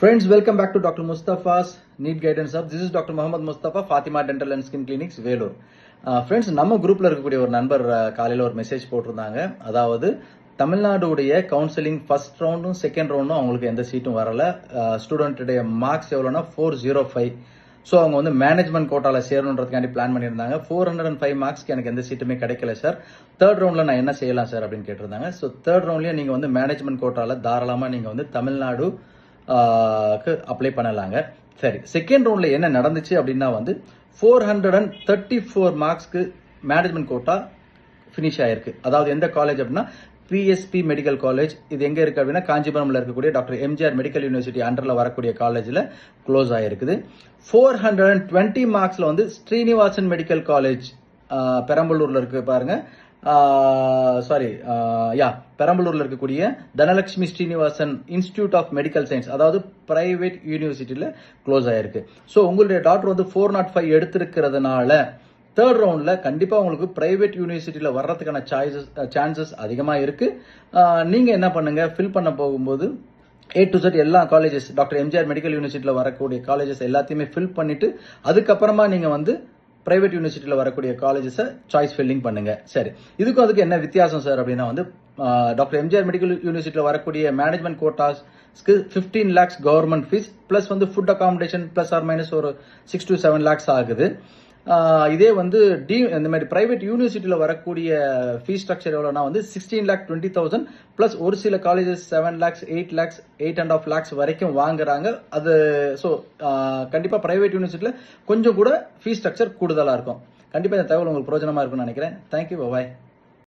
Friends, welcome back to Dr. Mustafa's Need Guidance Hub. This is Dr. Muhammad Mustafa, Fatima Dental and Skin Clinics, Velur. Friends, நம்ம குரூப்ல இருக்கக்கூடிய ஒரு நண்பர் காலையில் ஒரு மெசேஜ் போட்டிருந்தாங்க. அதாவது தமிழ்நாடுடைய கவுன்சிலிங் ஃபர்ஸ்ட் ரவுண்டும் செகண்ட் ரவுண்டும் அவங்களுக்கு எந்த சீட்டும் வரல. ஸ்டூடெண்ட்டுடைய மார்க்ஸ் எவ்வளோனா 405. ஸோ அவங்க வந்து மேனேஜ்மெண்ட் கோட்டாவில் சேரணுன்றதுக்காண்டி பிளான் பண்ணியிருந்தாங்க. 405 மார்க்ஸ்க்கு எனக்கு எந்த சீட்டுமே கிடைக்கல சார். தேர்ட் ரவுண்டில் நான் என்ன செய்யலாம் சார் அப்படின்னு கேட்டிருந்தாங்க. ஸோ தேர்ட் ரவுண்ட்லேயே நீங்கள் வந்து மேனேஜ்மெண்ட் கோட்டாவில் தாராளமாக நீங்கள் வந்து தமிழ்நாடு அப்ளை பண்ணலாங்க. சரி, செகண்ட் ரவுண்ட்ல என்ன நடந்துச்சு அப்படின்னா வந்து 434 மார்க்ஸ்க்கு மேனேஜ்மெண்ட் கோட்டா ஃபினிஷ் ஆயிருக்கு. அதாவது எந்த காலேஜ் அப்படின்னா பிஎஸ்பி மெடிக்கல் காலேஜ். இது எங்க இருக்கு அப்படின்னா காஞ்சிபுரம்ல இருக்கக்கூடிய டாக்டர் எம்ஜிஆர் மெடிக்கல் யூனிவர்சிட்டி அண்டர்ல வரக்கூடிய காலேஜ்ல க்ளோஸ் ஆயிருக்குது. 420 மார்க்ஸ்ல வந்து ஸ்ரீனிவாசன் மெடிக்கல் காலேஜ் பெரம்பலூர்ல இருக்கு பாருங்க. பெரம்பலூர்ல இருக்கக்கூடிய Dhanalakshmi Srinivasan institute of medical science, அதாவது பிரைவேட் யூனிவர்சிட்டியில க்ளோஸ் ஆயிருக்கு. ஸோ உங்களுடைய டாக்டர் வந்து 405 எடுத்திருக்கிறதுனால தேர்ட் ரவுண்ட்ல கண்டிப்பா உங்களுக்கு பிரைவேட் யூனிவர்சிட்டியில வர்றதுக்கான சான்சஸ் அதிகமா இருக்கு. நீங்க என்ன பண்ணுங்க, ஃபில் பண்ண போகும்போது A to Z எல்லா காலேஜஸ், டாக்டர் எம்ஜிஆர் மெடிக்கல் யூனிவர்சிட்டியில வரக்கூடிய காலேஜஸ் எல்லாத்தையுமே ஃபில் பண்ணிட்டு அதுக்கப்புறமா நீங்க வந்து பிரைவேட் யூனிவர்சிட்டியில் வரக்கூடிய காலேஜஸை சாய்ஸ் ஃபில்லிங் பண்ணுங்க. சரி, இதுக்கும் அதுக்கு என்ன வித்தியாசம் சார் அப்படின்னா வந்து டாக்டர் எம்ஜிஆர் மெடிக்கல் யூனிவர்சிட்டியில் வரக்கூடிய மேனேஜ்மெண்ட் கோட்டாஸ்க்கு 15 lakhs கவர்மெண்ட் ஃபீஸ் பிளஸ் வந்து food accommodation plus or minus ஒரு 6 to 7 lakhs ஆகுது. இதே வந்து இந்த மாதிரி பிரைவேட் யூனிவர்சிட்டியில் வரக்கூடிய ஃபீஸ் ஸ்ட்ரக்சர் எவ்வளோனா வந்து 16,20,000 பிளஸ் ஒரு சில காலேஜஸ் 7 lakhs 8 lakhs 8.5 lakhs வரைக்கும் வாங்குறாங்க. அது ஸோ கண்டிப்பாக பிரைவேட் யூனிவர்சிட்டியில் கொஞ்சம் கூட ஃபீஸ் ஸ்ட்ரக்சர் கூடுதலாக இருக்கும். கண்டிப்பாக இந்த தகவல் உங்களுக்கு பிரோஜனமாக இருக்கும்னு நினைக்கிறேன். தேங்க்யூ, பாய்.